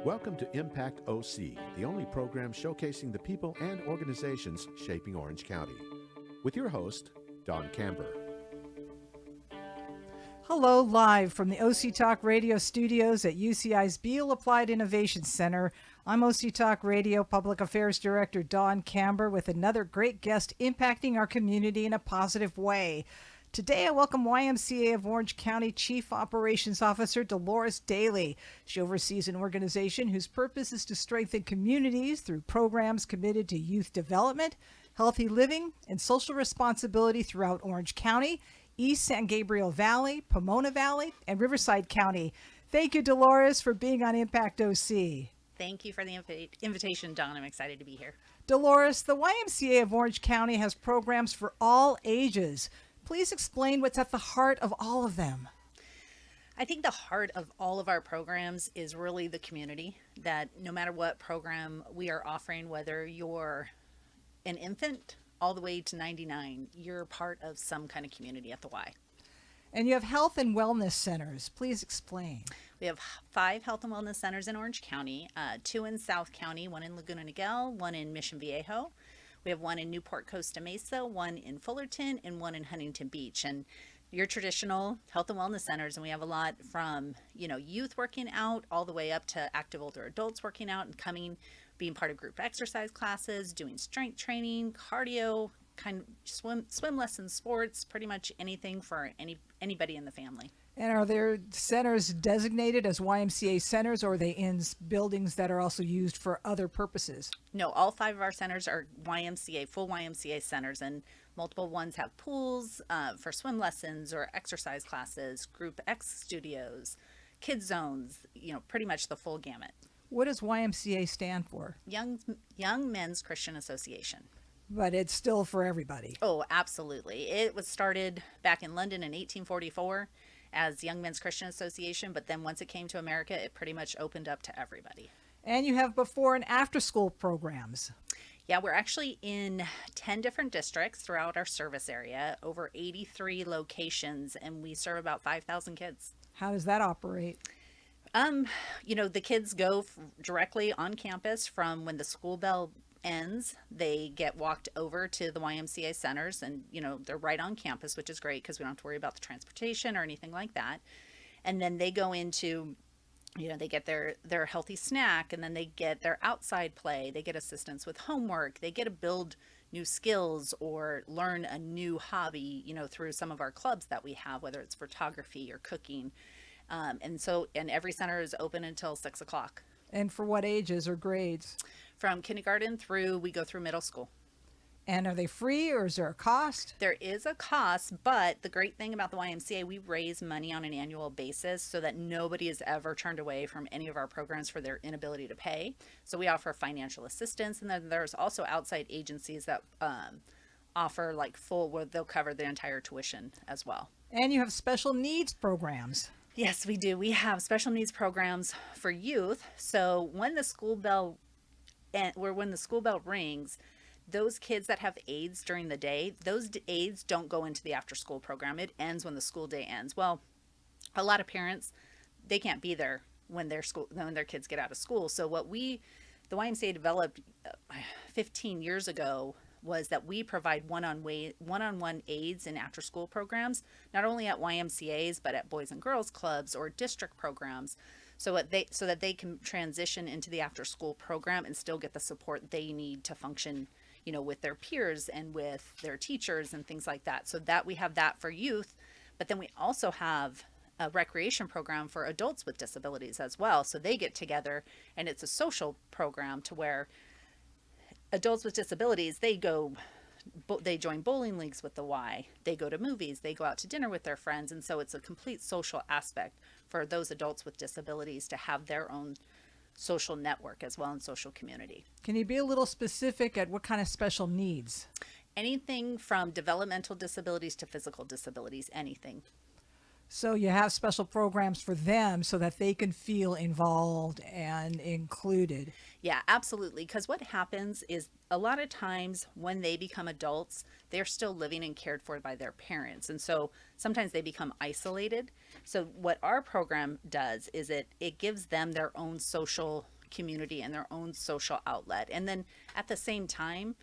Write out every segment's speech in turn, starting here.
Welcome to Impact OC, the only program showcasing the people and organizations shaping Orange County. With your host, Don Camber. Hello, live from the OC Talk Radio studios at UCI's Beal Applied Innovation Center. I'm OC Talk Radio Public Affairs Director Don Camber with another great guest impacting our community in a positive way. Today, I welcome YMCA of Orange County Chief Operations Officer Dolores Daly. She oversees an organization whose purpose is to strengthen communities through programs committed to youth development, healthy living, and social responsibility throughout Orange County, East San Gabriel Valley, Pomona Valley, and Riverside County. Thank you, Dolores, for being on Impact OC. Thank you for the invitation, Don. I'm excited to be here. Dolores, the YMCA of Orange County has programs for all ages. Please explain what's at the heart of all of them. I think the heart of all of our programs is really the community, that no matter what program we are offering, whether you're an infant all the way to 99, you're part of some kind of community at the Y. And you have health and wellness centers. Please explain. We have 5 health and wellness centers in Orange County, 2 in South County, 1 in Laguna Niguel, 1 in Mission Viejo. We have 1 in Newport Costa Mesa, 1 in Fullerton, and 1 in Huntington Beach. And your traditional health and wellness centers, and we have a lot from, youth working out all the way up to active older adults working out and being part of group exercise classes, doing strength training, cardio, kind of swim lessons, sports, pretty much anything for anybody in the family. And are there centers designated as YMCA centers, or are they in buildings that are also used for other purposes? No, all 5 of our centers are YMCA, full YMCA centers, and multiple ones have pools for swim lessons or exercise classes, group X studios, kids zones, pretty much the full gamut. What does YMCA stand for? Young Men's Christian Association. But it's still for everybody. Oh, absolutely. It was started back in London in 1844 as Young Men's Christian Association, but then once it came to America, it pretty much opened up to everybody. And you have before and after school programs. Yeah, we're actually in 10 different districts throughout our service area, over 83 locations, and we serve about 5,000 kids. How does that operate? The kids go directly on campus from when the school bell ends. They get walked over to the YMCA centers, and they're right on campus, which is great because we don't have to worry about the transportation or anything like that. And then they go into, they get their healthy snack, and then they get their outside play. They get assistance with homework. They get to build new skills or learn a new hobby, through some of our clubs that we have, whether it's photography or cooking. And every center is open until 6 o'clock. And for what ages or grades? From kindergarten we go through middle school. And are they free, or is there a cost? There is a cost, but the great thing about the YMCA, we raise money on an annual basis so that nobody is ever turned away from any of our programs for their inability to pay. So we offer financial assistance, and then there's also outside agencies that offer where they'll cover the entire tuition as well. And you have special needs programs. Yes, we do. We have special needs programs for youth. So when the school bell rings, those kids that have aids during the day, those aids don't go into the after school program. It ends when the school day ends. Well, a lot of parents, they can't be there when their kids get out of school. So the YMCA developed 15 years ago was that we provide one-on-one aids in after-school programs, not only at YMCAs, but at Boys and Girls Clubs or district programs, so that they can transition into the after-school program and still get the support they need to function, with their peers and with their teachers and things like that. So that we have that for youth, but then we also have a recreation program for adults with disabilities as well. So they get together, and it's a social program to where adults with disabilities, they join bowling leagues with the Y, they go to movies, they go out to dinner with their friends, and so it's a complete social aspect for those adults with disabilities to have their own social network as well and social community. Can you be a little specific at what kind of special needs? Anything from developmental disabilities to physical disabilities, anything. So you have special programs for them so that they can feel involved and included. Yeah, absolutely. Because what happens is a lot of times when they become adults, they're still living and cared for by their parents. And so sometimes they become isolated. So what our program does is it gives them their own social community and their own social outlet. And then at the same time,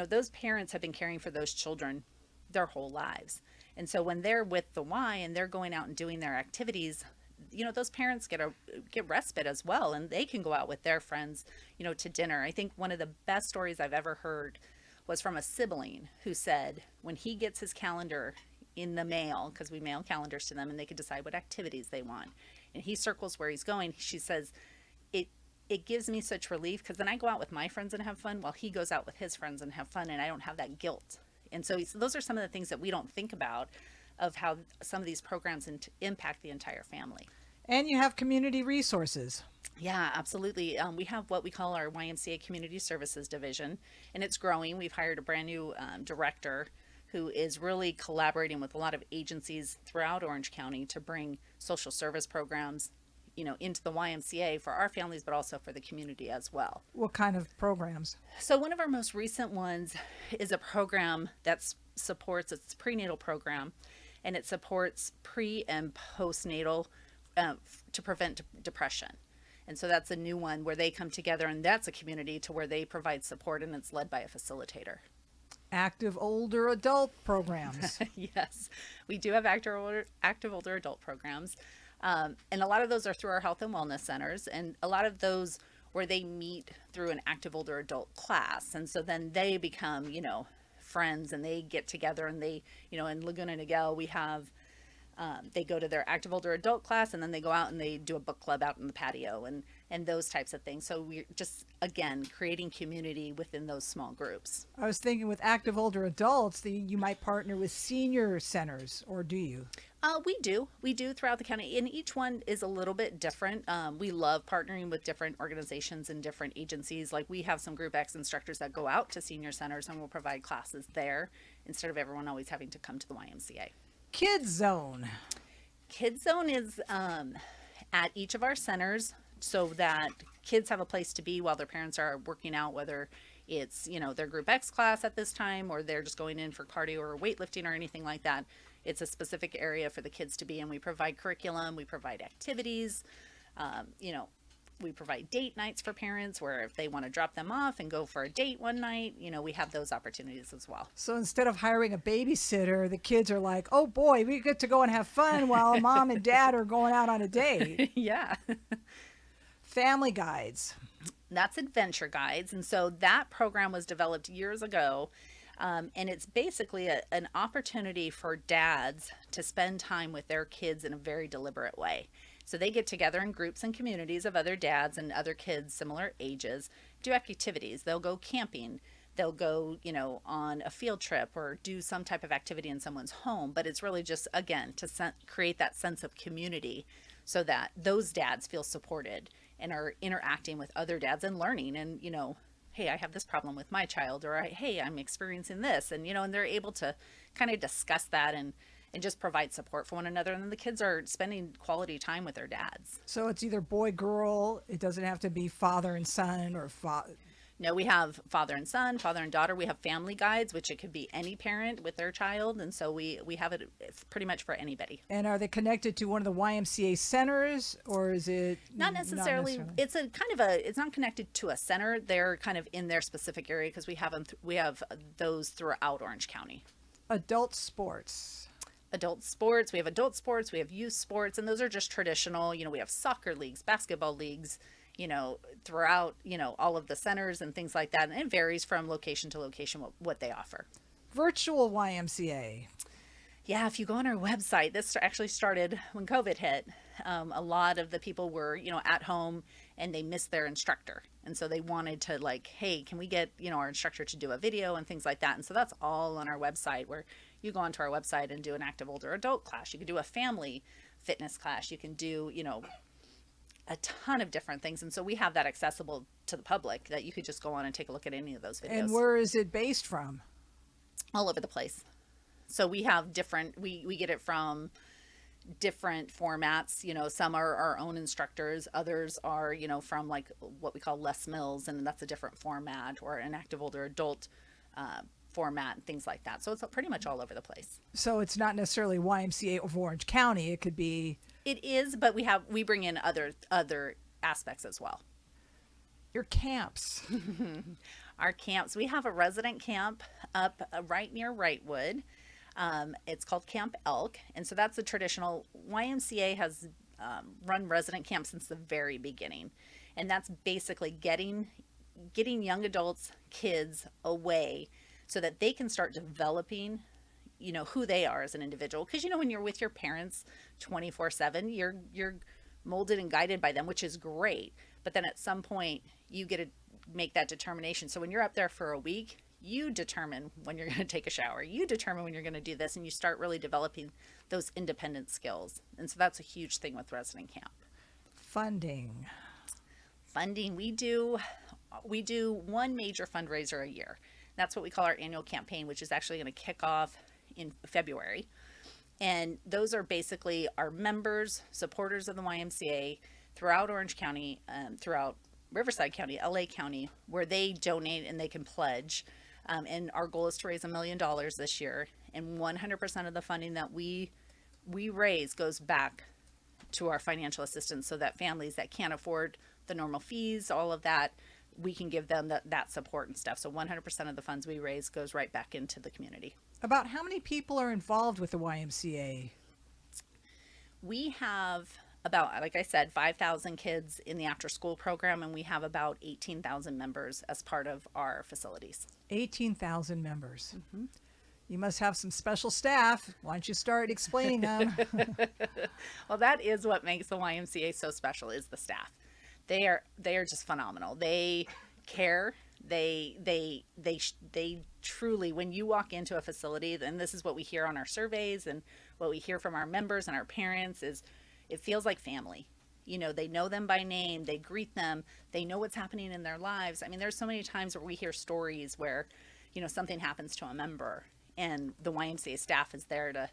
those parents have been caring for those children their whole lives. And so when they're with the Y and they're going out and doing their activities, those parents get respite as well, and they can go out with their friends, to dinner. I think one of the best stories I've ever heard was from a sibling who said when he gets his calendar in the mail, because we mail calendars to them and they can decide what activities they want, and he circles where he's going, she says, it gives me such relief, because then I go out with my friends and have fun while he goes out with his friends and have fun, and I don't have that guilt. And so those are some of the things that we don't think about, of how some of these programs impact the entire family. And you have community resources. Yeah, absolutely. We have what we call our YMCA Community Services Division, and it's growing. We've hired a brand new director who is really collaborating with a lot of agencies throughout Orange County to bring social service programs, into the YMCA for our families, but also for the community as well. What kind of programs? So one of our most recent ones is a program that supports, it's a prenatal program, and it supports pre and postnatal to prevent depression. And so that's a new one where they come together, and that's a community to where they provide support, and it's led by a facilitator. Active older adult programs. Yes, we do have active older adult programs. And a lot of those are through our health and wellness centers, and a lot of those where they meet through an active older adult class. And so then they become, friends, and they get together, and they, in Laguna Niguel, we have, they go to their active older adult class, and then they go out and they do a book club out in the patio and those types of things. So we're just, again, creating community within those small groups. I was thinking with active older adults, you might partner with senior centers, or do you? We do throughout the county, and each one is a little bit different. We love partnering with different organizations and different agencies. Like, we have some Group X instructors that go out to senior centers and will provide classes there instead of everyone always having to come to the YMCA. Kids Zone. Kids Zone is at each of our centers so that kids have a place to be while their parents are working out, whether it's, their Group X class at this time, or they're just going in for cardio or weightlifting or anything like that. It's a specific area for the kids to be in. We provide curriculum, we provide activities, we provide date nights for parents where if they want to drop them off and go for a date one night, we have those opportunities as well. So instead of hiring a babysitter, the kids are like, oh boy, we get to go and have fun while mom and dad are going out on a date. Yeah. Family guides. That's adventure guides. And so that program was developed years ago. And it's basically an opportunity for dads to spend time with their kids in a very deliberate way. So they get together in groups and communities of other dads and other kids similar ages, do activities. They'll go camping. They'll go, on a field trip or do some type of activity in someone's home. But it's really just, again, to create that sense of community so that those dads feel supported and are interacting with other dads and learning and, hey, I have this problem with my child, or hey, I'm experiencing this. And, and they're able to kind of discuss that and just provide support for one another. And then the kids are spending quality time with their dads. So it's either boy, girl. It doesn't have to be father and son or No, we have father and son, father and daughter. We have family guides, which it could be any parent with their child. And so we have it pretty much for anybody. And are they connected to one of the YMCA centers, or is it not necessarily? It's a kind of it's not connected to a center. They're kind of in their specific area because we have them. We have those throughout Orange County. Adult sports. We have adult sports, we have youth sports, and those are just traditional. We have soccer leagues, basketball leagues, throughout, all of the centers and things like that. And it varies from location to location what they offer. Virtual YMCA. Yeah, if you go on our website, this actually started when COVID hit. A lot of the people were, at home and they missed their instructor. And so they wanted to hey, can we get, our instructor to do a video and things like that. And so that's all on our website, where you go onto our website and do an active older adult class. You can do a family fitness class. You can do, a ton of different things. And so we have that accessible to the public that you could just go on and take a look at any of those videos. And where is it based from? All over the place. So we have different, we get it from different formats. Some are our own instructors. Others are, from what we call Les Mills, and that's a different format, or an active older adult format and things like that. So it's pretty much all over the place. So it's not necessarily YMCA of Orange County. It could be. It is, but we bring in other aspects as well. Your camps. Our camps. We have a resident camp up right near Wrightwood. It's called Camp Elk, and so that's the traditional. YMCA has run resident camps since the very beginning, and that's basically getting young adults, kids away so that they can start developing, who they are as an individual. Because, when you're with your parents 24/7, you're molded and guided by them, which is great. But then at some point you get to make that determination. So when you're up there for a week, you determine when you're going to take a shower. You determine when you're going to do this, and you start really developing those independent skills. And so that's a huge thing with resident camp. Funding, we do one major fundraiser a year. That's what we call our annual campaign, which is actually going to kick off in February. And those are basically our members, supporters of the YMCA throughout Orange County, throughout Riverside County, LA County, where they donate and they can pledge. And our goal is to raise $1 million this year. And 100% of the funding that we raise goes back to our financial assistance, so that families that can't afford the normal fees, all of that, we can give them that support and stuff. So 100% of the funds we raise goes right back into the community. About how many people are involved with the YMCA? We have about, like I said, 5,000 kids in the after school program, and we have about 18,000 members as part of our facilities. 18,000 members. Mm-hmm. You must have some special staff. Why don't you start explaining them? Well, that is what makes the YMCA so special, is the staff. They are just phenomenal. They care. They truly, when you walk into a facility, and this is what we hear on our surveys and what we hear from our members and our parents, is it feels like family. They know them by name, they greet them, they know what's happening in their lives. I mean, there's so many times where we hear stories where, something happens to a member, and the YMCA staff is there to,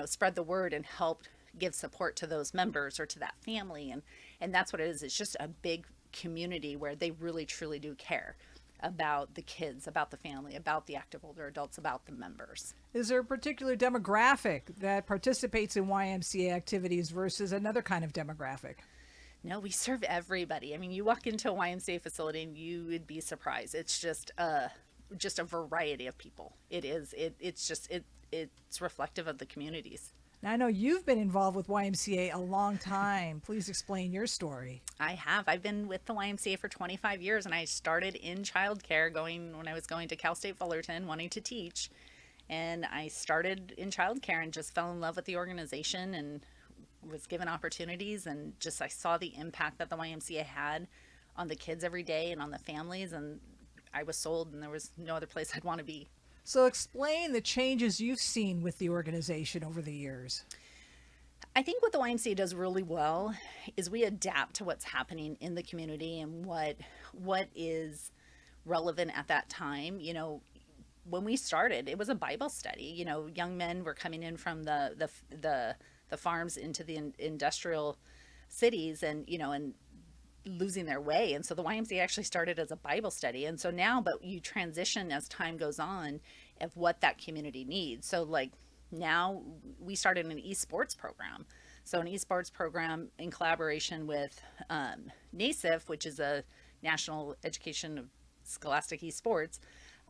spread the word and help give support to those members or to that family. And that's what it is. It's just a big community where they really, truly do care about the kids, about the family, about the active older adults, about the members. Is there a particular demographic that participates in YMCA activities versus another kind of demographic? No, we serve everybody. I mean, you walk into a YMCA facility and you would be surprised. It's just a variety of people. It is. It's reflective of the communities. Now, I know you've been involved with YMCA a long time. Please explain your story. I have. I've been with the YMCA for 25 years, and I started in childcare when I was going to Cal State Fullerton, wanting to teach. And I started in childcare and just fell in love with the organization and was given opportunities, and just I saw the impact that the YMCA had on the kids every day and on the families, and I was sold, and there was no other place I'd want to be. So explain the changes you've seen with the organization over the years. I think what the YMCA does really well is we adapt to what's happening in the community and what is relevant at that time. When we started, it was a Bible study. Young men were coming in from the farms into the industrial cities, and losing their way. And so the YMCA actually started as a Bible study. And so now, but you transition as time goes on of what that community needs. So like now we started an esports program. So an esports program in collaboration with NASIF, which is a National Education of Scholastic Esports.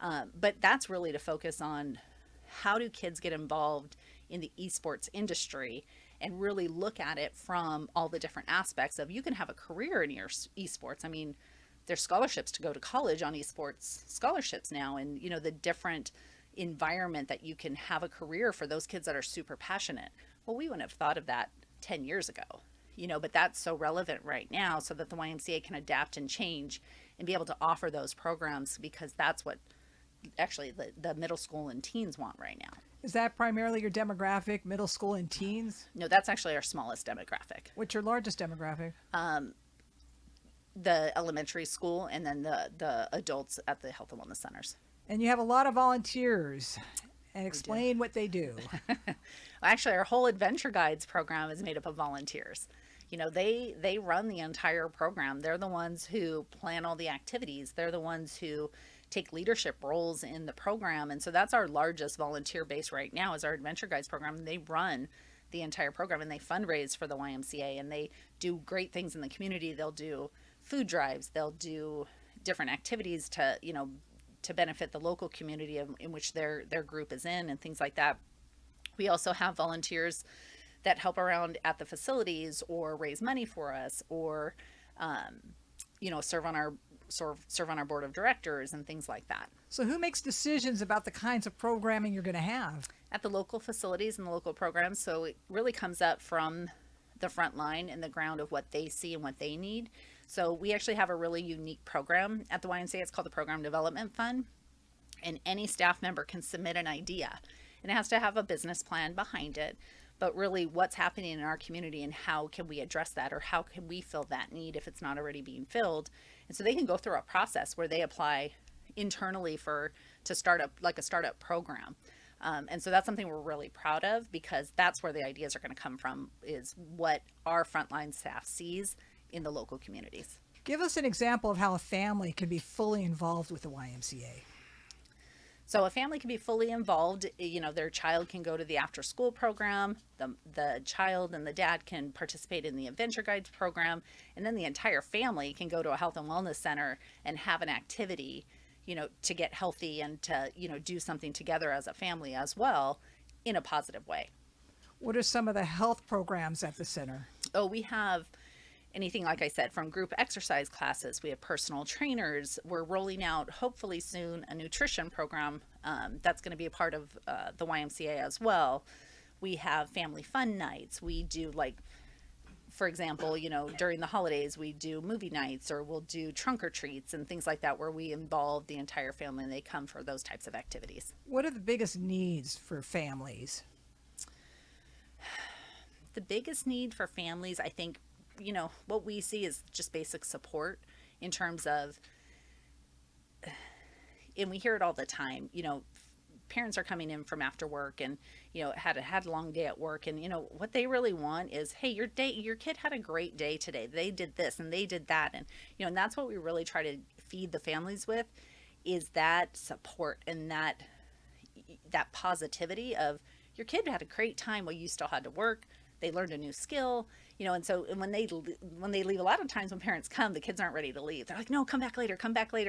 But that's really to focus on how do kids get involved in the esports industry, and really look at it from all the different aspects of, you can have a career in your esports. I mean, there's scholarships to go to college on esports scholarships now, and the different environment that you can have a career for those kids that are super passionate. Well, we wouldn't have thought of that 10 years ago, but that's so relevant right now, so that the YMCA can adapt and change and be able to offer those programs, because that's what actually the middle school and teens want right now. Is that primarily your demographic, middle school and teens? No, that's actually our smallest demographic. What's your largest demographic? The elementary school, and then the adults at the health and wellness centers. And you have a lot of volunteers. And explain what they do. Well, actually, our whole Adventure Guides program is made up of volunteers. They run the entire program. They're the ones who plan all the activities. They're the ones who take leadership roles in the program. And so that's our largest volunteer base right now is our Adventure Guides program. They run the entire program and they fundraise for the YMCA and they do great things in the community. They'll do food drives, they'll do different activities to, to benefit the local community in which their group is in and things like that. We also have volunteers that help around at the facilities or raise money for us or, serve on our board of directors and things like that. So who makes decisions about the kinds of programming you're going to have? At the local facilities and the local programs. So it really comes up from the front line and the ground of what they see and what they need. So we actually have a really unique program at the YMCA. It's called the Program Development Fund. And any staff member can submit an idea. And it has to have a business plan behind it. But really what's happening in our community and how can we address that or how can we fill that need if it's not already being filled. And so they can go through a process where they apply internally to start up like a startup program. And so that's something we're really proud of because that's where the ideas are going to come from is what our frontline staff sees in the local communities. Give us an example of how a family can be fully involved with the YMCA. So a family can be fully involved. Their child can go to the after school program. The child and the dad can participate in the Adventure Guides program. And then the entire family can go to a health and wellness center and have an activity to get healthy and to, do something together as a family as well in a positive way. What are some of the health programs at the center? Oh, we have anything, like I said, from group exercise classes. We have personal trainers. We're rolling out, hopefully soon, a nutrition program that's going to be a part of the YMCA as well. We have family fun nights. We do for example, during the holidays, we do movie nights or we'll do trunk or treats and things like that where we involve the entire family and they come for those types of activities. What are the biggest needs for families? The biggest need for families, I think, what we see is just basic support in terms of, and we hear it all the time, parents are coming in from after work and had a long day at work and what they really want is, hey, your kid had a great day today, they did this and they did that, and and that's what we really try to feed the families with is that support and that positivity of your kid had a great time while you still had to work, they learned a new skill, and so when they leave, a lot of times when parents come, the kids aren't ready to leave, they're like, no, come back later,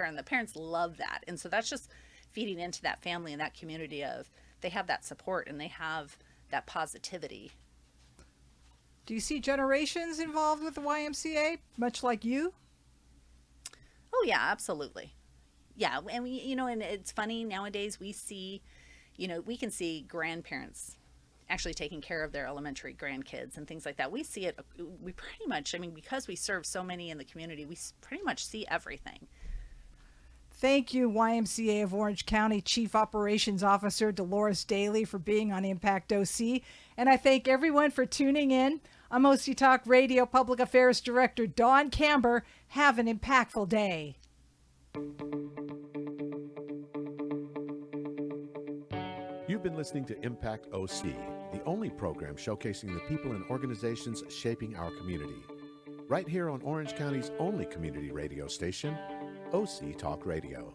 and the parents love that. And so that's just feeding into that family and that community of they have that support and they have that positivity. Do you see generations involved with the YMCA, much like you? Oh yeah, absolutely. Yeah, and we, and it's funny nowadays we see, we can see grandparents actually taking care of their elementary grandkids and things like that. We see it, we pretty much, because we serve so many in the community, we pretty much see everything. Thank you, YMCA of Orange County Chief Operations Officer Dolores Daly, for being on Impact OC. And I thank everyone for tuning in. I'm OC Talk Radio Public Affairs Director Dawn Camber. Have an impactful day. You've been listening to Impact OC, the only program showcasing the people and organizations shaping our community. Right here on Orange County's only community radio station, OC Talk Radio.